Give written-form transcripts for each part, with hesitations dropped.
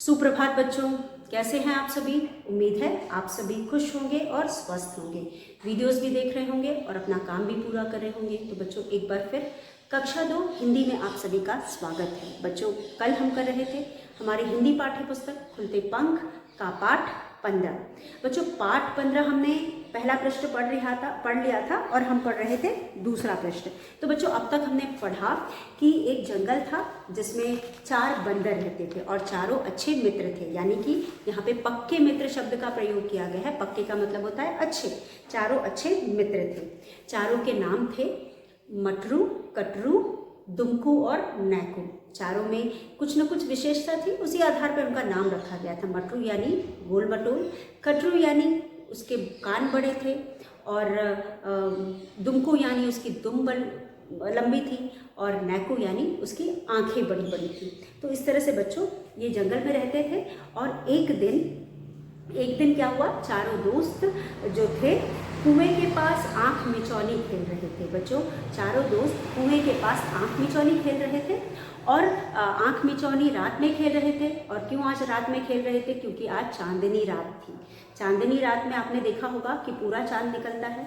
सुप्रभात बच्चों, कैसे हैं आप सभी। उम्मीद है आप सभी खुश होंगे और स्वस्थ होंगे, वीडियोस भी देख रहे होंगे और अपना काम भी पूरा कर रहे होंगे। तो बच्चों एक बार फिर कक्षा 2 हिंदी में आप सभी का स्वागत है। बच्चों कल हम कर रहे थे हमारी हिंदी पाठ्य पुस्तक खुलते पंख का पाठ 15। बच्चों पाठ 15 हमने पहला पृष्ठ पढ़ लिया था और हम पढ़ रहे थे दूसरा पृष्ठ। तो बच्चों अब तक हमने पढ़ा कि एक जंगल था जिसमें 4 बंदर रहते थे और चारों अच्छे मित्र थे, यानी कि यहाँ पे पक्के मित्र शब्द का प्रयोग किया गया है। पक्के का मतलब होता है अच्छे, चारों अच्छे मित्र थे। चारों के नाम थे मटरू, कटरू, दुमकू और नैकू। चारों में कुछ न कुछ विशेषता थी, उसी आधार पर उनका नाम रखा गया था। मटरू यानी गोल मटोल, कटरू यानी उसके कान बड़े थे और दुमकू यानी उसकी दुम लंबी थी और नैकू यानी उसकी आंखें बड़ी बड़ी थी। तो इस तरह से बच्चों ये जंगल में रहते थे। और एक दिन क्या हुआ, चारों दोस्त जो थे कुएं के पास आंख मिचौनी खेल रहे थे। बच्चों चारों दोस्त कुएं के पास आंख मिचौनी खेल रहे थे और आंख मिचौनी रात में खेल रहे थे। और क्यों आज रात में खेल रहे थे, क्योंकि आज चांदनी रात थी। चांदनी रात में आपने देखा होगा कि पूरा चांद निकलता है।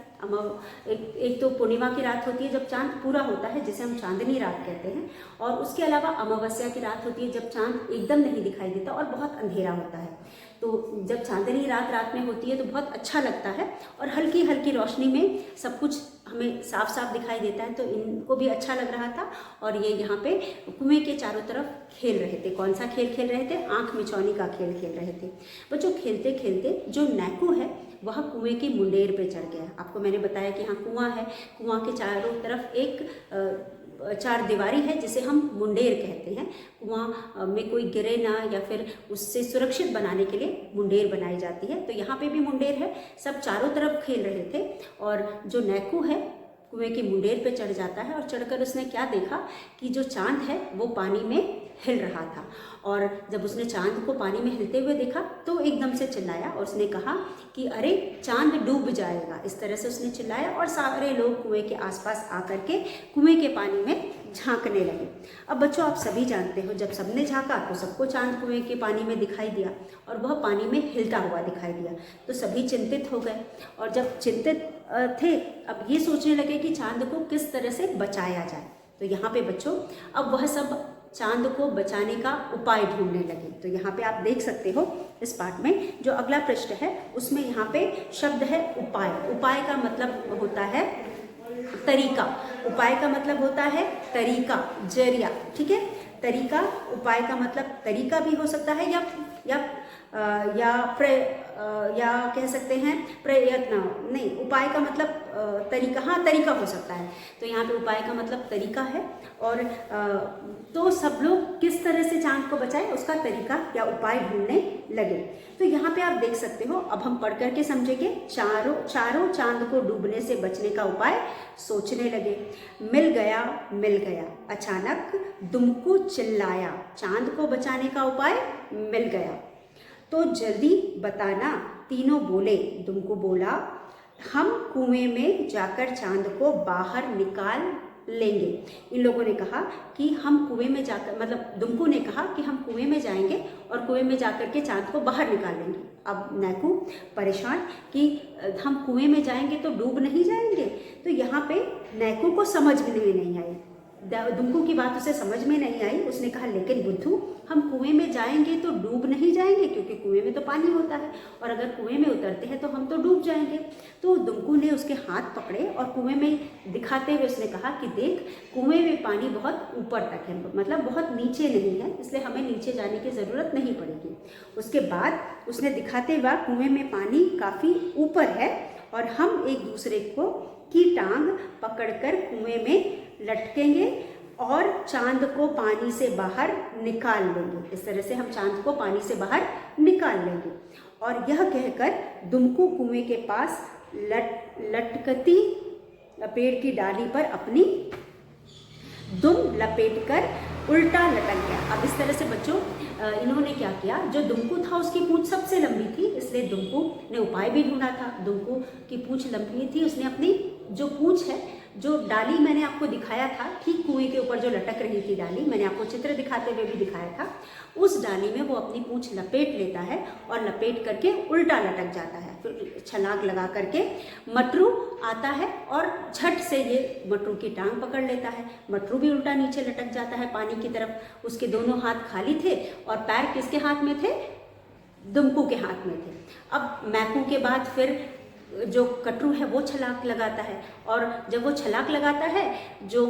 एक तो पूर्णिमा की रात होती है जब चांद पूरा होता है, जिसे हम चांदनी रात कहते हैं, और उसके अलावा अमावस्या की रात होती है जब चांद एकदम नहीं दिखाई देता और बहुत अंधेरा होता है। तो जब चांदनी रात में होती है तो बहुत अच्छा लगता है और हल्की हल्की रोशनी में सब कुछ हमें साफ साफ दिखाई देता है। तो इनको भी अच्छा लग रहा था और ये यहाँ पे कुएं के चारों तरफ खेल रहे थे। कौन सा खेल खेल रहे थे, आंख मिचौनी का खेल खेल रहे थे। बच्चों खेलते खेलते जो नैकू है वह कुएं की मुंडेर पे चढ़ गया। आपको मैंने बताया कि हाँ कुआं है, कुआं के चारों तरफ एक चार दीवारी है जिसे हम मुंडेर कहते हैं। कुआं में कोई गिरे ना या फिर उससे सुरक्षित बनाने के लिए मुंडेर बनाई जाती है। तो यहाँ पे भी मुंडेर है, सब चारों तरफ खेल रहे थे। और जो नैकू है कुएं की मुंडेर पे चढ़ जाता है और चढ़कर उसने क्या देखा कि जो चांद है वो पानी में हिल रहा था। और जब उसने चांद को पानी में हिलते हुए देखा तो एकदम से चिल्लाया और उसने कहा कि अरे चांद डूब जाएगा। इस तरह से उसने चिल्लाया और सारे लोग कुएं के आसपास आकर के कुएं के पानी में झांकने लगे। अब बच्चों आप सभी जानते हो जब सबने झांका तो सबको चांद कुएं के पानी में दिखाई दिया और वह पानी में हिलता हुआ दिखाई दिया। तो सभी चिंतित हो गए और जब चिंतित थे अब ये सोचने लगे कि चांद को किस तरह से बचाया जाए। तो यहाँ पे बच्चों अब वह सब चांद को बचाने का उपाय ढूंढने लगे। तो यहाँ पे आप देख सकते हो इस पाठ में जो अगला पृष्ठ है उसमें यहाँ पे शब्द है उपाय। उपाय का मतलब होता है तरीका। उपाय का मतलब होता है तरीका, जरिया, ठीक है। तरीका, उपाय का मतलब तरीका भी हो सकता है या कह सकते हैं प्रयत्न, नहीं उपाय का मतलब तरीका, हाँ तरीका हो सकता है। तो यहाँ पे उपाय का मतलब तरीका है। और तो सब लोग किस तरह से चांद को बचाएं उसका तरीका या उपाय ढूंढने लगे। तो यहाँ पे आप देख सकते हो, अब हम पढ़ करके समझेंगे। चारों चांद को डूबने से बचने का उपाय सोचने लगे। मिल गया, अचानक दुमकू चिल्लाया, चांद को बचाने का उपाय मिल गया। तो जल्दी बताना, तीनों बोले। दुमकू बोला, हम कुएं में जाकर चांद को बाहर निकाल लेंगे। इन लोगों ने कहा कि हम कुएं में जाकर, मतलब दुमकू ने कहा कि हम कुएं में जाएंगे और कुएं में जाकर के चांद को बाहर निकाल लेंगे। अब नैकू परेशान कि हम कुएं में जाएंगे तो डूब नहीं जाएंगे। तो यहाँ पे नैकू को समझ में नहीं आई, दुमकू की बात उसे समझ में नहीं आई। उसने कहा लेकिन बुद्धू हम कुएं में जाएंगे तो डूब नहीं जाएंगे, क्योंकि कुएं में तो पानी होता है और अगर कुएं में उतरते हैं तो हम तो डूब जाएंगे। तो दुमकू ने उसके हाथ पकड़े और कुएं में दिखाते हुए उसने कहा कि देख कुएं में पानी बहुत ऊपर तक है, मतलब बहुत नीचे नहीं है, इसलिए हमें नीचे जाने की ज़रूरत नहीं पड़ेगी। उसके बाद उसने दिखाते हुए कुएं में पानी काफ़ी ऊपर है और हम एक दूसरे की टांग पकड़कर कुएं में लटकेंगे और चांद को पानी से बाहर निकाल लेंगे। इस तरह से हम चांद को पानी से बाहर निकाल लेंगे। और यह कहकर दुमकू कुएं के पास लटकती पेड़ की डाली पर अपनी दुम लपेटकर उल्टा लटक गया। अब इस तरह से बच्चों इन्होंने क्या किया, जो दुमकू था उसकी पूंछ सबसे लंबी थी, इसलिए दुमकू ने उपाय भी ढूंढा था। दुमकू की पूंछ लंबी थी, उसने अपनी जो पूंछ है जो डाली मैंने आपको दिखाया था, ठीक कुएं के ऊपर जो लटक रही थी डाली, मैंने आपको चित्र दिखाते हुए भी दिखाया था, उस डाली में वो अपनी पूंछ लपेट लेता है और लपेट करके उल्टा लटक जाता है। फिर छलांग लगा करके मटरू आता है और झट से ये मटरू की टांग पकड़ लेता है। मटरू भी उल्टा नीचे लटक जाता है पानी की तरफ। उसके दोनों हाथ खाली थे और पैर किसके हाथ में थे? दुमकू के हाथ में थे। अब मैकू के बाद फिर जो कटरू है वो छलाक लगाता है, और जब वो छलाक लगाता है जो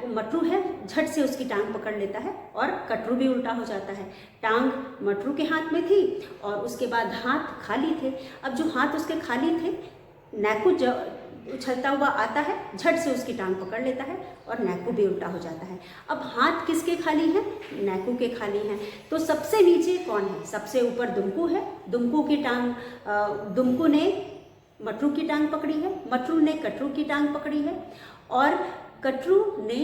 मटरू है झट से उसकी टांग पकड़ लेता है और कटरू भी उल्टा हो जाता है। टांग मटरू के हाथ में थी और उसके बाद हाथ खाली थे। अब जो हाथ उसके खाली थे, नैकू उछलता हुआ आता है, झट से उसकी टांग पकड़ लेता है और नैकू भी उल्टा हो जाता है। अब हाथ किसके खाली हैं? नैकू के खाली हैं। तो सबसे नीचे कौन है? सबसे ऊपर दुमकू है। दुमकू की टांग, दुमकू ने मटरू की टांग पकड़ी है, मटरू ने कटरू की टांग पकड़ी है और कटरू ने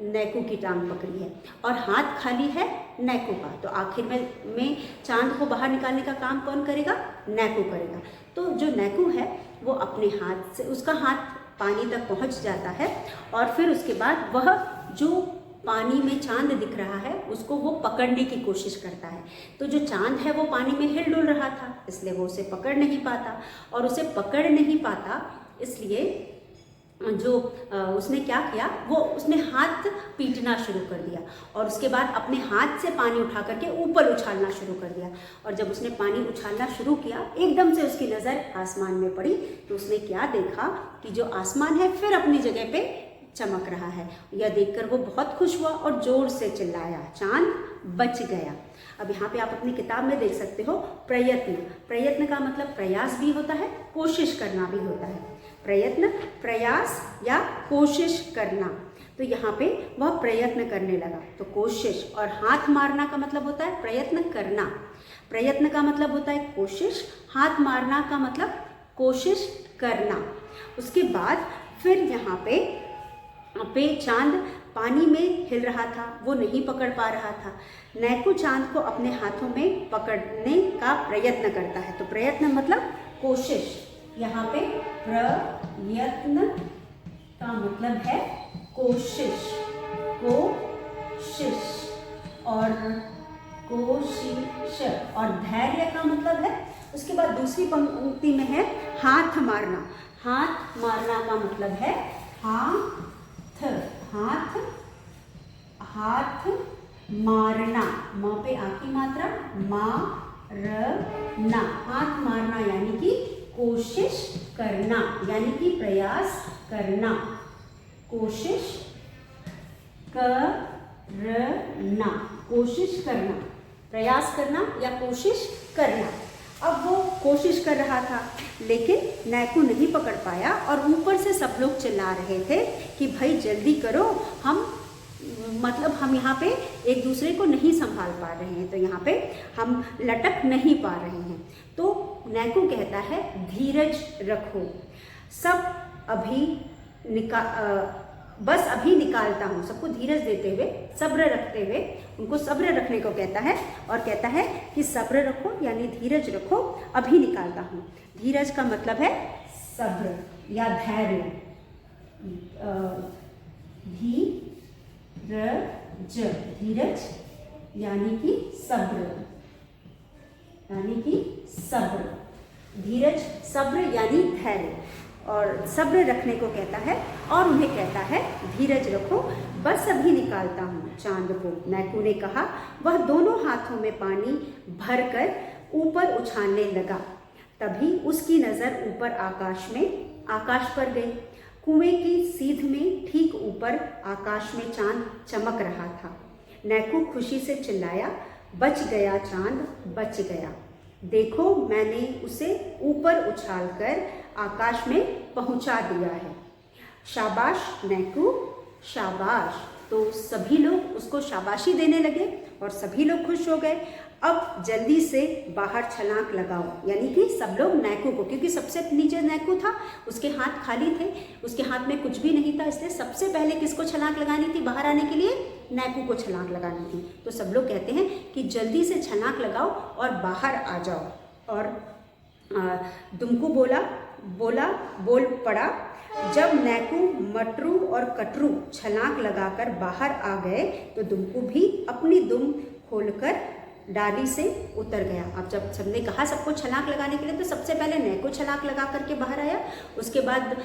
नैकू की टांग पकड़ी है और हाथ खाली है नैकू का। तो आखिर में चांद को बाहर निकालने का काम कौन करेगा? नैकू करेगा। तो जो नैकू है वो अपने हाथ से, उसका हाथ पानी तक पहुंच जाता है और फिर उसके बाद वह जो पानी में चांद दिख रहा है उसको वो पकड़ने की कोशिश करता है। तो जो चांद है वो पानी में हिल डुल रहा था, इसलिए वो उसे पकड़ नहीं पाता, और उसे पकड़ नहीं पाता इसलिए जो उसने क्या किया, वो उसने हाथ पीटना शुरू कर दिया और उसके बाद अपने हाथ से पानी उठा करके ऊपर उछालना शुरू कर दिया। और जब उसने पानी उछालना शुरू किया, एकदम से उसकी नज़र आसमान में पड़ी तो उसने क्या देखा कि जो आसमान है फिर अपनी जगह पे चमक रहा है। यह देखकर वो बहुत खुश हुआ और जोर से चिल्लाया, चांद बच गया। अब यहाँ पे आप अपनी किताब में देख सकते हो प्रयत्न। प्रयत्न का मतलब प्रयास भी होता है, कोशिश करना भी होता है। प्रयत्न, प्रयास या कोशिश करना। तो यहाँ पे वह प्रयत्न करने लगा, तो कोशिश। और हाथ मारना का मतलब होता है प्रयत्न करना। प्रयत्न का मतलब होता है कोशिश, हाथ मारना का मतलब कोशिश करना। उसके बाद फिर यहाँ पे चांद पानी में हिल रहा था, वो नहीं पकड़ पा रहा था। नैकू चांद को अपने हाथों में पकड़ने का प्रयत्न करता है। तो प्रयत्न मतलब कोशिश। यहाँ पे प्रयत्न का मतलब है कोशिश, कोशिश और कोशिश। और धैर्य का मतलब है, उसके बाद दूसरी पंक्ति में है हाथ मारना। हाथ मारना का मतलब है हाथ, हाथ, हाथ मारना। माँ पे आ की मात्रा, मारना। हाथ मारना यानी कि कोशिश करना, यानी कि प्रयास करना। कोशिश करना, कोशिश करना, प्रयास करना या कोशिश करना। अब वो कोशिश कर रहा था लेकिन नैकू नहीं पकड़ पाया और ऊपर से सब लोग चिल्ला रहे थे कि भाई जल्दी करो, हम यहाँ पे एक दूसरे को नहीं संभाल पा रहे हैं, तो यहाँ पे हम लटक नहीं पा रहे हैं। तो नैकू कहता है धीरज रखो, बस अभी निकालता हूँ। सबको धीरज देते हुए, सब्र रखते हुए, उनको सब्र रखने को कहता है और कहता है कि सब्र रखो यानी धीरज रखो, अभी निकालता हूँ। धीरज का मतलब है सब्र या धैर्य। धीरज यानी कि सब्र, यानी कि सब्र। धीरज, सब्र यानी धैर्य, और सब्र रखने को कहता है और उन्हें कहता है धीरज रखो, बस अभी निकालता हूँ चांद को। नैकू ने कहा। वह दोनों हाथों में पानी भरकर ऊपर उछालने लगा। तभी उसकी नज़र ऊपर आकाश पर गई। कुएं की सीध में ठीक ऊपर आकाश में चांद चमक रहा था। नैकू खुशी से चिल्लाया, बच गया चांद, बच गया। देखो मैंने उसे ऊपर उछालकर आकाश में पहुंचा दिया है। शाबाश नैकू, शाबाश। तो सभी लोग उसको शाबाशी देने लगे और सभी लोग खुश हो गए। अब जल्दी से बाहर छलांग लगाओ, यानी कि सब लोग नैकू को, क्योंकि सबसे नीचे नैकू था, उसके हाथ खाली थे, उसके हाथ में कुछ भी नहीं था, इसलिए सबसे पहले किसको छलांग लगानी थी बाहर आने के लिए? नैकू को छलांग लगानी थी। तो सब लोग कहते हैं कि जल्दी से छलांग लगाओ और बाहर आ जाओ। और दुमकू बोल पड़ा, जब नैकू, मटरू और कटरू छलांग लगाकर बाहर आ गए तो दुमकू भी अपनी दुम खोलकर डाली से उतर गया। अब जब सबने कहा सबको छलांग लगाने के लिए, तो सबसे पहले नैको छलांग लगा करके बाहर आया, उसके बाद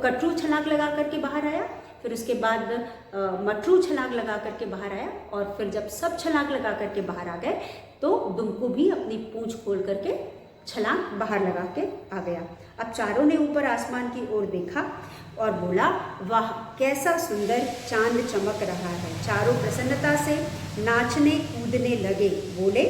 कटरू छलांग लगा करके बाहर आया, फिर उसके बाद मटरू छलांग लगा करके बाहर आया, और फिर जब सब छलांग लगा करके बाहर आ गए तो दुमकू भी अपनी पूंछ खोल करके छलांग बाहर लगा के आ गया। अब चारों ने ऊपर आसमान की ओर देखा और बोला, वाह कैसा सुंदर चांद चमक रहा है। चारों प्रसन्नता से नाचने कूदने लगे, बोले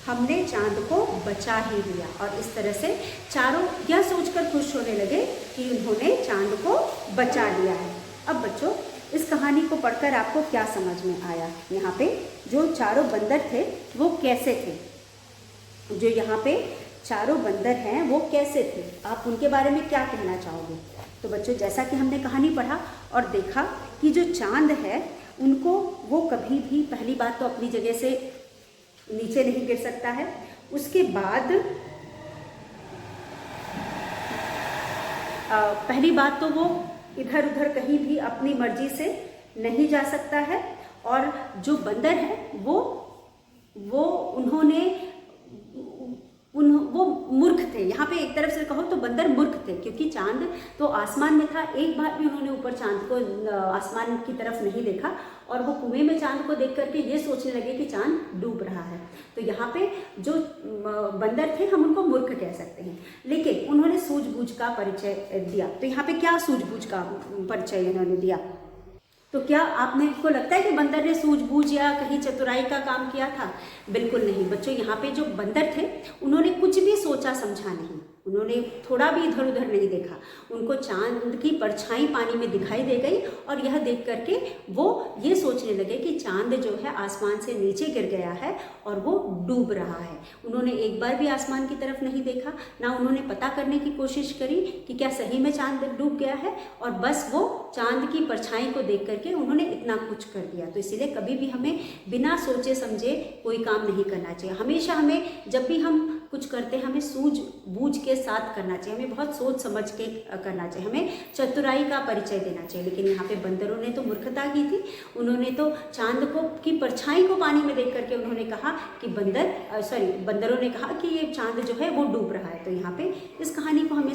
हमने चांद को बचा ही लिया। और इस तरह से चारों यह सोचकर खुश होने लगे कि उन्होंने चांद को बचा लिया है। अब बच्चों, इस कहानी को पढ़कर आपको क्या समझ में आया? यहाँ पे जो चारों बंदर थे वो कैसे थे? जो यहाँ पे चारों बंदर हैं वो कैसे थे? आप उनके बारे में क्या कहना चाहोगे? तो बच्चों, जैसा कि हमने कहानी पढ़ा और देखा कि जो चांद है उनको वो कभी भी, पहली बात तो अपनी जगह से नीचे नहीं गिर सकता है, उसके बाद पहली बात तो वो इधर उधर कहीं भी अपनी मर्जी से नहीं जा सकता है, और जो बंदर है वो वो मूर्ख थे। यहाँ पे एक तरफ से कहो तो बंदर मूर्ख थे, क्योंकि चांद तो आसमान में था, एक बार भी उन्होंने ऊपर चांद को, आसमान की तरफ नहीं देखा, और वो कुएं में चांद को देख करके ये सोचने लगे कि चांद डूब रहा है। तो यहाँ पे जो बंदर थे हम उनको मूर्ख कह सकते हैं, लेकिन उन्होंने सूझबूझ का परिचय दिया। तो यहाँ पे क्या सूझबूझ का परिचय उन्होंने दिया? तो क्या आपने को लगता है कि बंदर ने सूझबूझ या कहीं चतुराई का काम किया था? बिल्कुल नहीं बच्चों। यहाँ पे जो बंदर थे उन्होंने कुछ भी सोचा समझा नहीं, उन्होंने थोड़ा भी इधर उधर नहीं देखा। उनको चांद की परछाई पानी में दिखाई दे गई, और यह देख करके वो ये सोचने लगे कि चांद जो है आसमान से नीचे गिर गया है और वो डूब रहा है। उन्होंने एक बार भी आसमान की तरफ नहीं देखा, ना उन्होंने पता करने की कोशिश करी कि क्या सही में चांद डूब गया है, और बस वो चांद की परछाई को देख करके उन्होंने इतना कुछ कर दिया। तो इसीलिए कभी भी हमें बिना सोचे समझे कोई काम नहीं करना चाहिए। हमेशा हमें जब भी हम कुछ करते हैं हमें सूझबूझ के साथ करना चाहिए, हमें बहुत सोच समझ के करना चाहिए, हमें चतुराई का परिचय देना चाहिए। लेकिन यहाँ पे बंदरों ने तो मूर्खता की थी, उन्होंने तो चांद को की परछाई को पानी में देख करके उन्होंने कहा कि बंदरों ने कहा कि ये चांद जो है वो डूब रहा है। तो यहाँ पे इस कहानी को हमें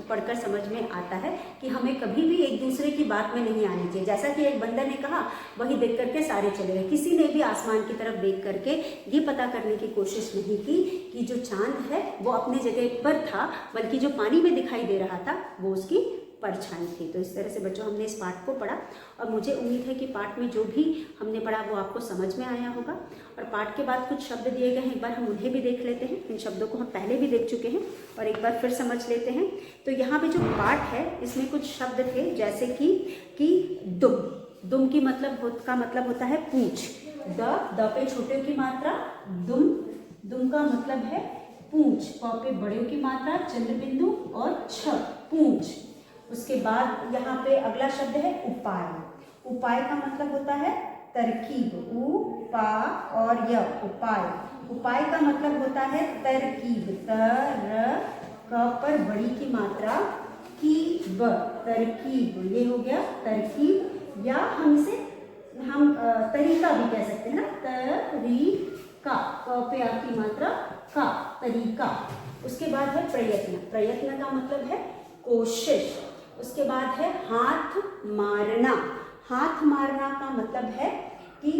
पढ़कर समझ में आता है कि हमें कभी भी एक दूसरे की बात में नहीं आनी चाहिए। जैसा कि एक बंदर ने कहा वही देख करके सारे चले गए, किसी ने भी आसमान की तरफ देख करके ये पता करने की कोशिश नहीं की कि जो चांद है वो अपने जगह पर था, बल्कि जो पानी में दिखाई दे रहा था वो उसकी परछाई थी। तो इस तरह से बच्चों हमने इस पाठ को पढ़ा, और मुझे उम्मीद है कि पाठ में जो भी हमने पढ़ा वो आपको समझ में आया होगा। और पाठ के बाद कुछ शब्द दिए गए हैं, एक बार हम उन्हें भी देख लेते हैं। इन शब्दों को हम पहले भी देख चुके हैं और एक बार फिर समझ लेते हैं। तो यहाँ पे जो पाठ है इसमें कुछ शब्द थे, जैसे कि दुम की मतलब होता है पूंछ। द पे छोटे की मात्रा, दुम का मतलब है पूंछ। प पे बड़े की मात्रा, चंद्र बिंदु, और छ पूंछ। उसके बाद यहाँ पे अगला शब्द है उपाय। उपाय का मतलब होता है तरकीब। उ पा और य, उपाय। उपाय का मतलब होता है तरकीब। क पर बड़ी की मात्रा, की ब, तरकीब। ये हो गया तरकीब, या हम तरीका भी कह सकते हैं ना, तरीका। क पे आ की मात्रा का, तरीका। उसके बाद है प्रयत्न। प्रयत्न का मतलब है कोशिश। उसके बाद है हाथ मारना। हाथ मारना का मतलब है कि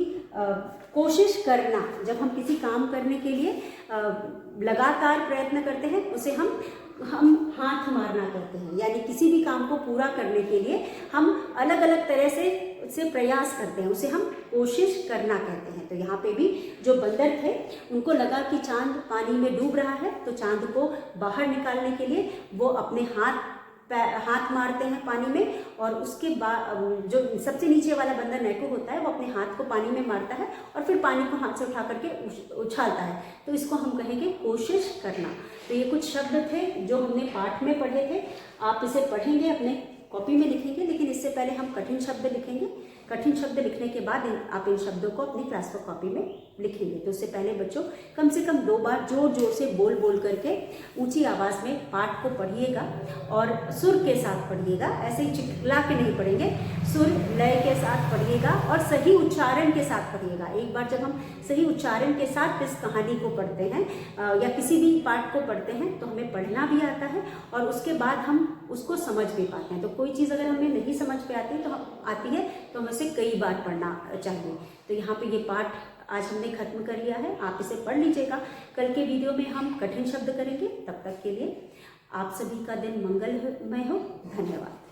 कोशिश करना। जब हम किसी काम करने के लिए लगातार प्रयत्न करते हैं उसे हम हाथ मारना कहते हैं। यानी किसी भी काम को पूरा करने के लिए हम अलग अलग तरह से प्रयास करते हैं, उसे हम कोशिश करना कहते हैं। तो यहाँ पे भी जो बंदर थे उनको लगा कि चांद पानी में डूब रहा है, तो चांद को बाहर निकालने के लिए वो अपने हाथ मारते हैं पानी में, और उसके बाद जो सबसे नीचे वाला बंदर नैको होता है वो अपने हाथ को पानी में मारता है और फिर पानी को हाथ से उठा करके उछालता है। तो इसको हम कहेंगे कोशिश करना। तो ये कुछ शब्द थे जो हमने पाठ में पढ़े थे। आप इसे पढ़ेंगे, अपने कॉपी में लिखेंगे, लेकिन इससे पहले हम कठिन शब्द लिखेंगे। कठिन शब्द लिखने के बाद आप इन शब्दों को अपनी क्लास वर्क कॉपी में लिखेंगे। तो उससे पहले बच्चों कम से कम 2 बार जोर जोर से बोल बोल करके ऊंची आवाज़ में पाठ को पढ़िएगा और सुर के साथ पढ़िएगा। ऐसे ही चिल्ला के नहीं पढ़ेंगे, सुर लय के साथ पढ़िएगा और सही उच्चारण के साथ पढ़िएगा। एक बार जब हम सही उच्चारण के साथ इस कहानी को पढ़ते हैं या किसी भी पाठ को पढ़ते हैं तो हमें पढ़ना भी आता है और उसके बाद हम उसको समझ भी पाते हैं। तो कोई चीज़ अगर हमें नहीं समझ पे आती तो हमें उसे कई बार पढ़ना चाहिए। तो यहाँ पे ये पाठ आज हमने खत्म कर लिया है, आप इसे पढ़ लीजिएगा। कल के वीडियो में हम कठिन शब्द करेंगे। तब तक के लिए आप सभी का दिन मंगलमय हो। धन्यवाद।